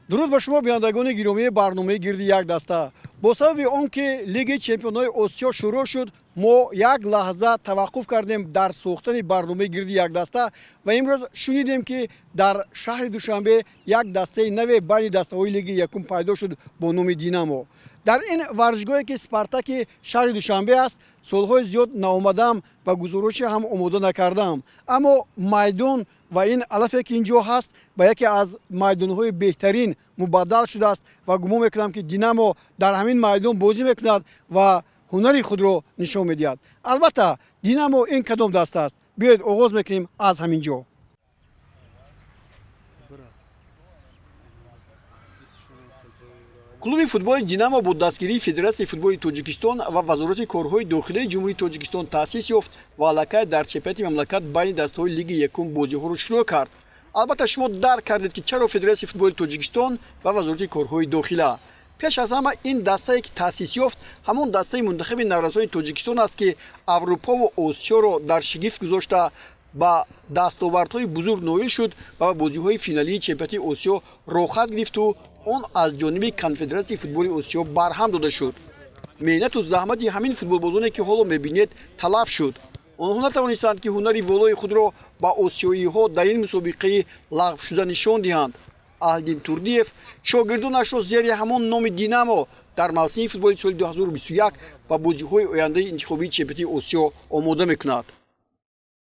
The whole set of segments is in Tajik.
درود به شما بینندگان گرامی برنامه گردی یک دسته. با سبب آنکه لیگ چمپیونای آسیا شروع شد ما یک لحظه توقف کردیم در ساختن برنامه گردی یک دسته و امروز شنیدیم که در شهر دوشنبه یک دسته نو بین دسته‌های لیگ یکم پیدا شد با نام دینامو. در این ورزشگاهی که اسپارتاک شهر دوشنبه است سالهای زیاد نآمدم و گزارشی هم آماده نکردم، اما میدان و این علفی که اینجا هست با یکی از میدان‌های بهترین مبادل شده است و گمان میکنم که دینامو در همین میدان بازی میکند و هنری خود را نشان میدهد. البته دینامو این کدام دسته است؟ بیایید آغاز میکنیم از همین جا. клуби футболи «Динамо» бо дастгирии Федератсияи футболи Тоҷикистон ва Вазорати корҳои дохилии Ҷумҳурии Тоҷикистон таъсис ёфт ва аллакай дар чемпионати мамлакат байни дастаҳои лиги якум бозиҳоро шурӯъ кард. Албатта шумо дарк кардед ки чаро Федератсияи футболи Тоҷикистон ва Вазорати корҳои дохила. пеш аз ҳама ин дастае ки таъсис ёфт ҳамон дастаи мунтахаби наврасони Тоҷикистон аст ки Аврупову Осиёро дар шигифт гузошта ба дастовардҳои бузург ноил шуд ва ба бозиҳои финалии чемпионати Осиё рохат гирифту он аз ҷониби конфедератсияи футболи Осиё барҳам дода шуд. меҳнату заҳмати ҳамин футболбозоне ки ҳоло мебинед талаф шуд. онҳо натавонистанд ки ҳунари волои худро ба осиёиҳо дар ин мусобиқаи лағвшуда нишон диҳанд. Аҳдин Турдиев шогирдонашро зери ҳамон номи «Динамо» дар мавсими футболи соли 2021 ба бозиҳои ояндаи интихобии чемпионати Осиё омода мекунад.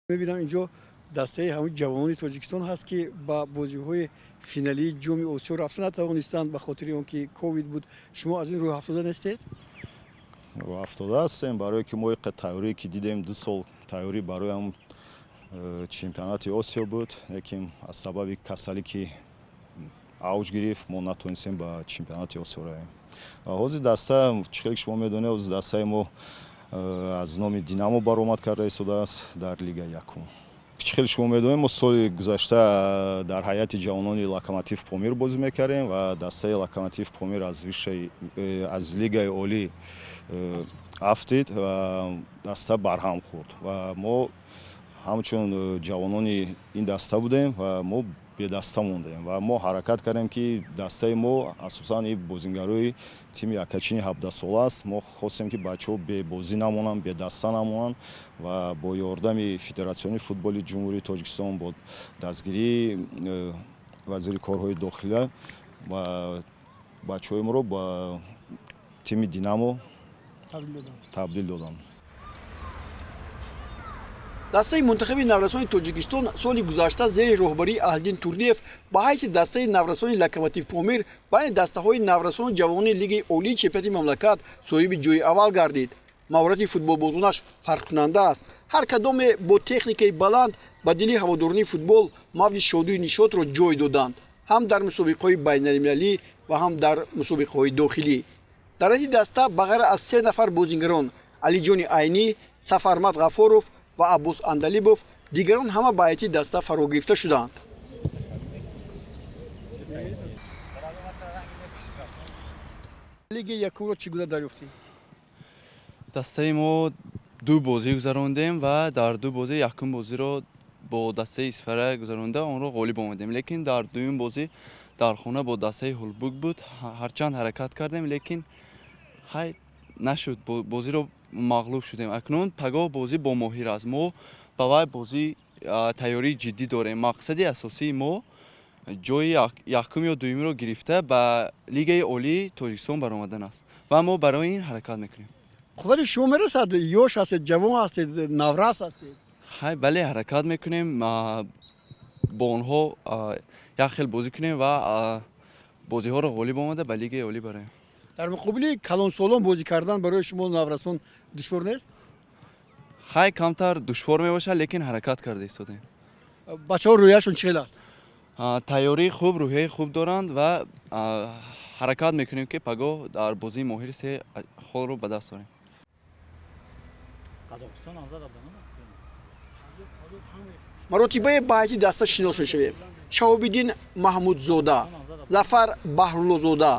мебинам инҷо дастаи ҳамаи ҷавонони Тоҷикистон ҳаст ки ба бозиҳои финалии ҷоми Осиё рафта натавонистанд ба хотири он ки ковид буд. шумо аз ин рӯй ҳафтода нестед? рӯй ҳафтода ҳастем, барое ки мо тайёрие ки дидем 2 сол тайёрӣ барои ҳам чемпионати Осиё буд, лекин аз сабаби касалӣ ки авҷ гирифт мо натонистем ба чемпионати Осиё равем. ҳозир даста чӣ хеле шумо медонед, ҳозир дастаи мо аз номи «Динамо» баромад карда истодааст дар лига якум. чӣ хеле шумо медонед, мо соли гузашта дар ҳайати ҷавонони Локомотив Помир бозӣ мекардем ва дастаи Локомотив Помир аз лигаи олӣ афтид ва даста барҳам хӯрд ва мо ҳамчун ҷавонони ин даста будем ва мо бедаста мондем ва мо ҳаракат кардем ки дастаи мо асосан ин бозингарои тими якачини 17 сола аст. мо хостем ки бачаҳо бебозӣ намонанд, бедаста намонанд ва бо ёрдами Федератсиони футболи Ҷумҳурии Тоҷикистон бо дастгирии вазири корҳои дохила ва бачаҳои моро ба тими «Динамо» табдил доданд. дастаи мунтахаби наврасони Тоҷикистон соли гузашта зери роҳбарии Аҳдин Турдиев ба ҳайси дастаи наврасони Локомотив Помир байни дастаҳои наврасону ҷавонони лигаи олии чемпионати мамлакат соҳиби ҷойи аввал гардид. маҳорати футболбозонаш фарқкунанда аст. ҳар кадоме бо техникаи баланд ба дили ҳаводорони футбол мавҷи шодию нишотро ҷой доданд, ҳам дар мусобиқаҳои байналмилалӣ ва ҳам дар мусобиқаҳои дохилӣ. дар ҳайти даста ба ғайр аз 3 нафар бозингарон Алиҷони Айнӣ, Сафармат Ғафоров ва Аббос Андалибов, дигарон ҳама ба ҳайати даста фаро гирифта шуданд. лиги якумро чӣ гуна дарёфтем? дастаи мо 2 бозӣ гузарондем ва дар 2 бозӣ якум бозиро бо дастаи Исфара гузаронда онро ғолиб омадем, лекин дар дуюм бозӣ дар хона бо дастаи Ҳулбук буд. ҳарчанд ҳаракат кардем, лекин ҳай нашуд, бозиро мағлуб шудем. акнун пагоҳ бозӣ бо Моҳир аст. мо ба вай бозӣ тайёрии ҷиддӣ дорем. мақсади асосии мо ҷои якум ё дуюмро гирифта ба лигаи олии Тоҷикистон баромадан аст ва мо барои ин ҳаракат мекунем. қуввати шумо мерасад? ёш ҳастед, ҷавон ҳастед, наврас ҳастед? хай бале, ҳаракат мекунем бо онҳо як хел бозӣ кунем ва бозиҳоро ғолиб омада ба лигаи олӣ бароем. дар муқобили калонсолон бозӣ кардан барои шумо наврасон душвор нест? хай камтар душвор мебошад, лекин ҳаракат карда истодем. бачаҳо рӯяшон чӣ хел аст? тайёрии хуб, рӯҳияи хуб доранд ва ҳаракат мекунем ки пагоҳ дар бозии Моҳир се холро ба даст орем. маротибаи ба ҳайати даста шинос мешавем. Шаҳобиддин Маҳмудзода, Зафар Баҳруллозода,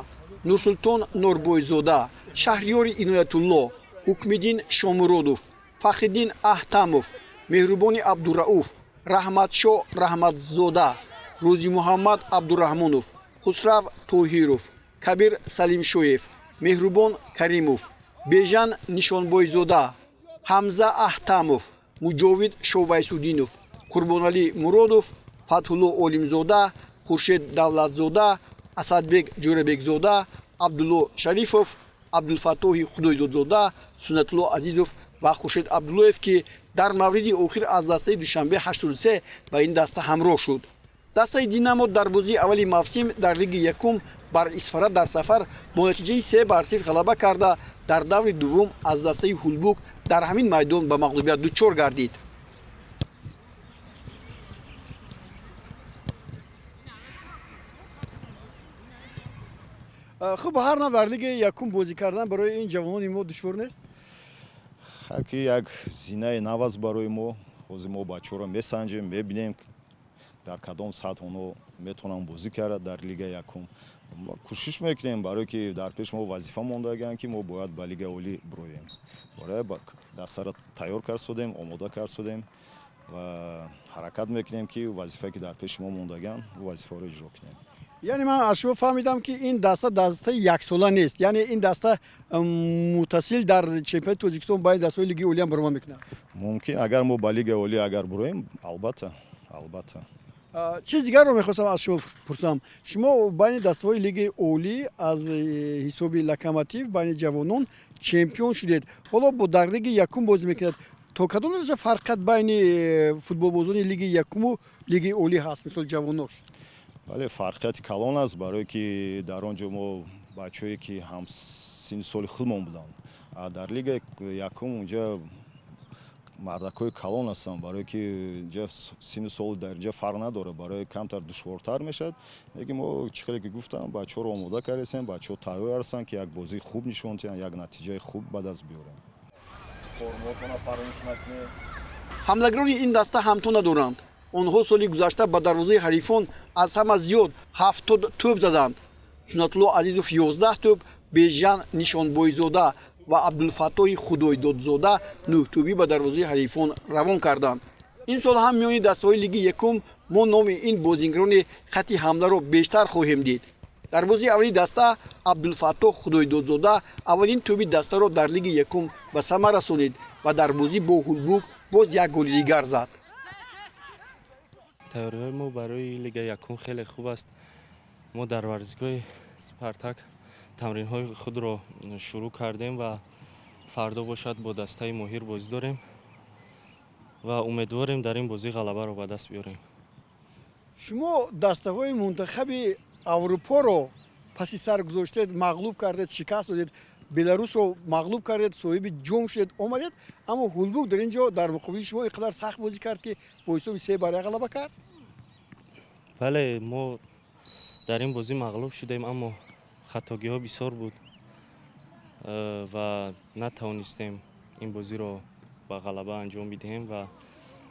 Нурсултон Норбойзода, Шаҳриёри Иноятулло, Ҳукмиддин Шомуродов, Фахриддин Аҳтамов, Меҳрубони Абдурауф, Раҳматшо Раҳматзода, Рӯзи Муҳаммад Абдураҳмонов, хусрав тоҳиров, кабир салимшоев, меҳрубон каримов, бежан нишонбойзода, ҳамза аҳтамов, муҷовид шовайсуддинов, қурбоналӣ муродов, фатҳулло олимзода, хуршед давлатзода, асадбек ҷӯрабекзода, абдулло шарифов, абдулфаттоҳи худойдодзода, суннатулло азизов ва хуршед абдуллоев ки дар мавриди охир аз дастаи душанбе 83 ба ин даста ҳамроҳ шуд. дастаи динамо дар бозии аввали мавсим дар лиги якум бар Исфара дар сафар бо натиҷаи 3-0 ғалаба карда дар даври дуввум аз дастаи Ҳулбук дар ҳамин майдон ба мағлубият дучор гардид. хуб ҳар нав дар лиги якум бозӣ кардан барои ин ҷавонони мо душвор нест? ки як зинаи нав аст барои мо. ҳозир мо бачаҳоро месанҷем, мебинем дар кадом сатҳ онҳо метавонанд бозӣ кард дар лига якум. кӯшиш мекунем барое ки дар пеш мо вазифа мондаганд ки мо бояд ба лига олӣ бироем. барои дастаро тайёр кард омода кард судем ва ҳаракат мекунем ки вазифае ки дар пеши мо мондаганд вазифаҳоро иҷро кунем. яъне ман аз шумо фаҳмидам ки ин даста дастаи яксола нест, яъне ин даста муттасил дар чемпионати Тоҷикистон байни дастаҳои лиги олӣ ҳам баромад мекунад. мумкин агар мо ба лига олӣ агар бироем, албатта. чиз дигарро мехостам аз шумо пурсам. шумо байни дастаҳои лиги олӣ аз ҳисоби локомотив байни ҷавонон чемпион шудед. ҳоло бо дар лиги якум бозӣ мекунад. то кадом дараҷа фарқат байни футболбозони лиги якуму лиги олӣ ҳаст, мисол ҷавонош? бале фарқияти калон аст, барое ки дар он ҷо мо бачаҳое ки ҳамсини соли худмон буданд. дар лига якум унҷа мардакҳои калон ҳастанд, барое ки инҷа сину соли дар инҷа фарқ надорад, барое камтар душвортар мешавад. лекин мо чӣ хеле ки гуфтам, бачаҳоро омода кардем, бачаҳо тайёр ҳастанд ки як бозии хуб нишон диҳанд, як натиҷаи хуб ба даст биёрем. ҳамлагирони ин даста ҳамто надоранд. онҳо соли гузашта ба дарвозаи ҳарифон аз ҳама зиёд 70 тӯб заданд. суннатулло азизов 11 тӯб, бежан нишонбойзода ва абдулфаттоҳи худойдодзода 9 тӯбӣ ба дарвозаи ҳарифон равон карданд. ин сол ҳам миёни дастаҳои лиги якум мо номи ин бозигарони хатти ҳамларо бештар хоҳем дид. дар бозии аввали даста абдулфаттоҳ худойдодзода аввалин тӯби дастаро дар лиги якум ба самар расонид ва дар бозӣ бо Ҳулбук боз як голи дигар зад. тайёриҳои мо барои лига якум хеле хуб аст. мо дар варзишгоҳи Спартак тамринҳои худро шурӯъ кардем ва фардо бошад бо дастаи моҳир бозӣ дорем ва умедворем дар ин бозӣ ғалабаро ба даст биёрем. шумо дастаҳои мунтахаби аврупоро паси сар гузоштед, мағлуб кардед, шикаст додед, беларусро мағлуб кардед, соҳиби ҷом шудед, омадед, аммо Ҳулбук дар ин ҷо дар муқобили шумо ин қадар сахт бозӣ кард ки бо ҳисоби 3-1 ғалаба кард? бале мо дар ин бозӣ мағлуб шудем, аммо хатогиҳо бисёр буд ва натавонистем ин бозиро ба ғалаба анҷом бидиҳем ва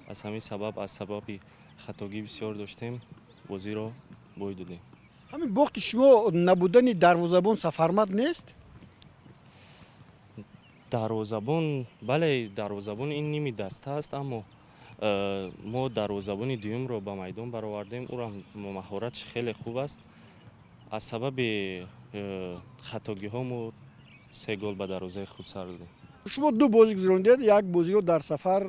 аз ҳамин сабаб аз сабаби хатогӣ бисёр доштем бозиро бой додем. ҳамин бохти шумо набудани дарвозабон сафармат нест? дарвозабон, бале дарвозабон ин ними даста аст, аммо мо дарвозабони дуюмро ба майдон баровардем. урам маҳорати хеле хуб аст. аз сабаби хатогиҳо мо 3 гол ба дарвозаи худ сар додем. шумо ду бозӣ гузарондед, як бозиро дар сафар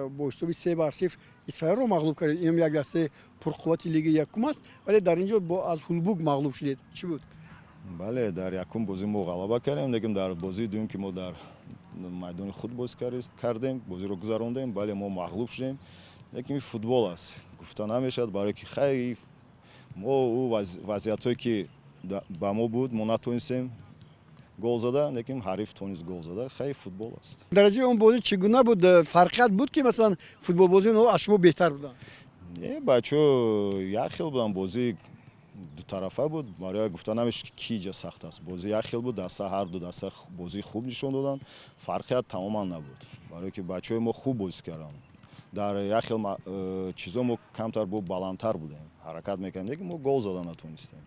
бо ҳисоби 3-0 Исфараро мағлуб кардед. инам як дастаи пурқуввати лиги якум аст, вале дар ин ҷо аз Ҳулбук мағлуб шудед. чӣ буд? бале дар якум бозӣ мо ғалаба кардем, лекин дар бозии дуюм ки мо дар майдони худ бозӣ кардем, бозиро гузарондем, бале мо мағлуб шудем. лекин футбол аст, гуфта намешавад, барое ки хай мо вазъиятҳое ки ба мо буд, мо натонистем гол зада, лекин ҳариф тонист гол зада. хай футбол аст. дараҷаи он бозӣ чӣ гуна буд? Фарқият буд ки масалан футболбозиҳои онҳо аз шумо беҳтар буданд? не, бачаҳо як хел буданд, бозӣ дутарафа буд, барои гуфта намешавад ки ки ҷа сахт аст. бозӣ як хел буд, даста ҳар ду даста бозии хуб нишон доданд, фарқият тамоман набуд, барое ки бачаҳои мо хуб бозӣ карданд. дар як хел чизо мо камтар бо баландтар будем, ҳаракат мекардем, лекин мо гол зада натонистем.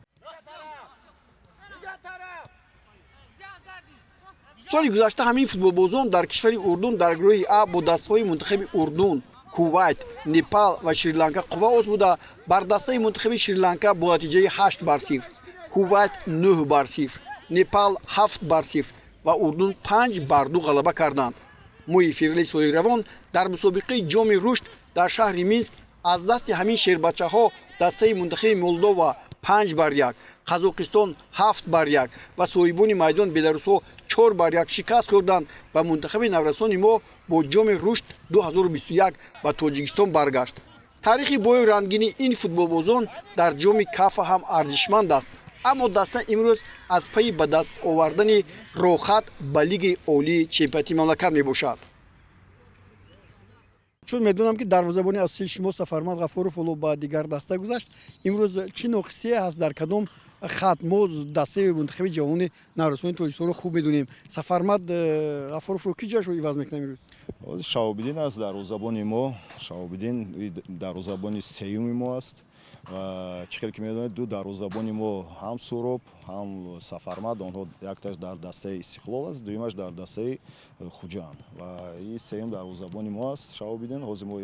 соли гузашта ҳамин футболбозон дар кишвари урдун дар гурӯҳи А бо дастаҳои мунтахаби урдун, кувайт, непал ва шри-ланка қувва оз буда бар дастаи мунтахаби шри-ланка бо натиҷаи 8-0 Кувайт 9-0, Непал 7-0 ва Урдун 5-2 ғалаба карданд. моҳи феврали соли равон дар мусобиқаи ҷоми рушд дар шаҳри Минск аз дасти ҳамин шербачаҳо дастаи мунтахаби Молдова 5-1, Қазоқистон 7-1 ва соҳибони майдон Беларусҳо 4-1 шикаст хӯрданд ва мунтахаби наврасони мо бо ҷоми рушд 2021 ба Тоҷикистон баргашт. таърихи бои рангини ин футболбозон дар ҷоми кафа ҳам арзишманд аст, аммо даста имрӯз аз пайи ба даст овардани рохат ба лигаи олии чемпионати мамлакат мебошад. чун медонам ки дарвозабони асосии шумо Сафарманд Ғафуров ба дигар даста гузашт, имрӯз чӣ ноқисие ҳаст дар кадом хат? мо дастаи мунтахаби ҷавони наврасони Тоҷикистонро хуб медонем. Сафарманд Ғафуровро ки ҷояшро иваз мекунем имрӯз? Шаҳобиддин аст дарвозабони мо. Шаҳобиддин дарвозабони сеюми мо аст. ва чӣ хеле ки медонед ду дарвозабони мо ҳам Суроб, ҳам Сафарманд, онҳо якташ дар дастаи Истиқлол аст, дуюмаш дар дастаи Хуҷанд. ва ин сеюм дарвозабони мо аст Шаҳобиддин. ҳозир мо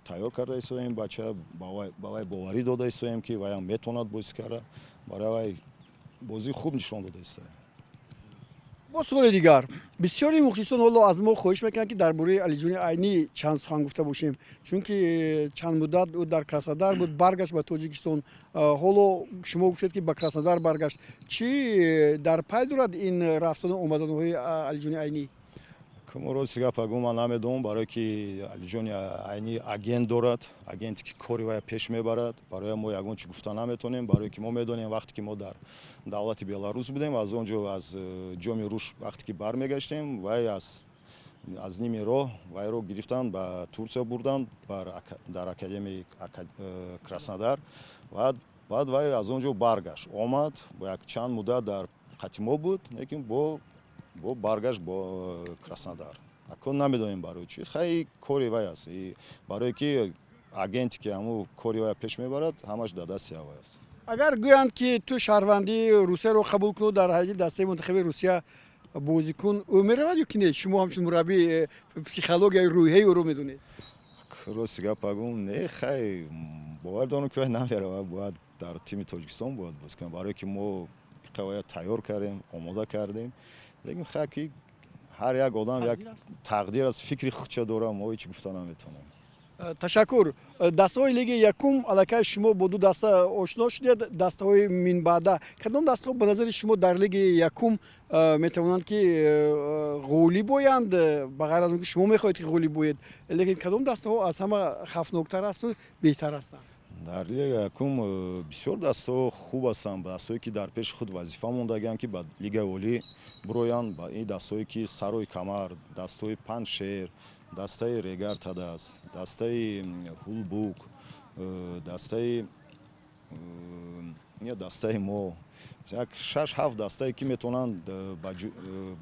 тайёр карда истоем, бача ба вай боварӣ дода истоем ки вай ҳам метавонад бозӣ карда, барои вай бозии хуб нишон дода истоем. бо суоли дигар, бисёри мухлисон ҳоло аз мо хоҳиш мекунанд ки дар бораи Алиҷони Айнӣ чанд сухан гуфта бошем, чунки чанд муддат ӯ дар Краснодар буд, баргашт ба Тоҷикистон. ҳоло шумо гуфтед ки ба Краснодар баргашт. чӣ дар пай дорад ин рафтану омаданоҳои Алиҷони Айнӣ? Куму рости гапа гӯ ман намедонам, барое ки Алиҷони Айнӣ агент дорад, агенте ки кори вай пеш мебарад. Барои мо ягон чӣ гуфта наметонем, барое ки мо медонем вақте ки мо дар давлати Беларус будем, аз он ҷо аз ҷоми руш вақте ки бармегаштем, вай аз ними роҳ вайро гирифтанд, ба Турсия бурданд, дар академияи Краснодар. баъд вай аз он ҷо баргашт, омад, бо як чанд муддат дар хати мо буд, лекин бо баргашт бо Краснодар. Акон намедонем барои чӣ. хай кори вай аст. барое ки агенте ки ҳамун кори вай пеш мебарад, ҳамаш дар дасти вай аст. агар гӯянд ки ту шаҳрвандии Русияро қабул кунӣ, дар ҳайати дастаи мунтахаби Русия бозӣ кун, ӯ меравад ё ки не? шумо ҳамчун мураббии психологияи рӯҳияи ӯро медонед? рости гапа гум не, хай бовар дорам ки вай намеравад, бояд дар тими Тоҷикистон бояд бозӣ кунад, барое ки мо иқавая тайёр кардем, омода кардем. лекин хай ки ҳар як одам як тақдир аст, фикри худша дорад, мо ҳеҷ гуфта наметавонем. ташаккур. дастаҳои лигаи якум аллакай шумо бо ду даста ошно шудед, дастаҳои минбаъда. кадом дастаҳо ба назари шумо дар лигаи якум метавонанд ки ғолиб оянд, ба ғайр аз он ки шумо мехоҳед ки ғолиб оед, лекин кадом дастаҳо аз ҳама хавфноктар асту беҳтар ҳастанд? дар лигаи якум бисёр дастаҳо хуб ҳастанд, дастаҳое ки дар пеши худ вазифа мондаганд ки ба лигаи олӣ бироянд. ба ин дастаҳое ки Сарои Камар, дастаҳои Паншер, дастаи Регартадас, дастаи Ҳулбук, дастаи мо, як 6-7 дастае ки метавонанд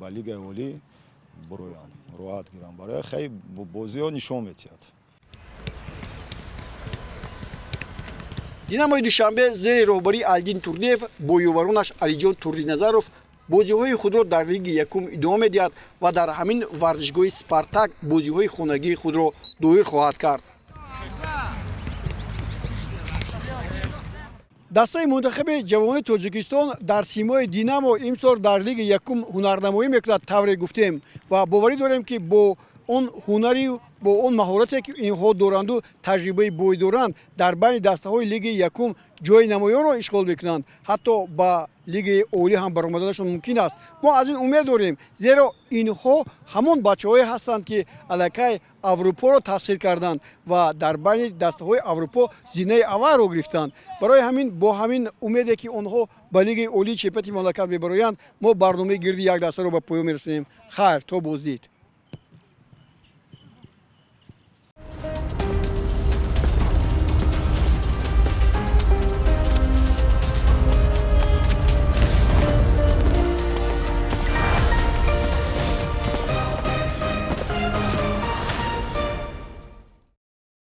ба лигаи олӣ бироянд, роҳат гиранд. барои хай бозиҳо нишон метиҳад. динаmoи душанбе зери роҳбарии Айдин Турдиев бо ёваронаш Алиҷон Турдиназаров бозиҳои худро дар лиги якум идома медиҳад ва дар ҳамин варзишгоҳи Спартак бозиҳои хонагии худро доир хоҳад кард. дастаи мунтахаби ҷавони Тоҷикистон дар симои Динамо имсол дар лиги якум ҳунарнамоӣ мекунад, тавре гуфтем, ва боварӣ дорем ки бо он ҳунари, бо он маҳорате ки инҳо доранду таҷрибаи бой доранд, дар байни дастаҳои лиги якум ҷои намоёнро ишғол мекунанд, ҳатто ба лигаи олӣ ҳам баромаданашон мумкин аст. мо аз ин умед дорем, зеро инҳо ҳамон бачаҳое ҳастанд ки аллакай Аврупоро таҳсил карданд ва дар байни дастаҳои Аврупо зинаи аввалро гирифтанд. барои ҳамин бо ҳамин умеде ки онҳо ба лигаи олии чемпионати мамлакат мебароянд, мо барномаи гирди як дастаро ба поён мерасонем. хайр, то боздид.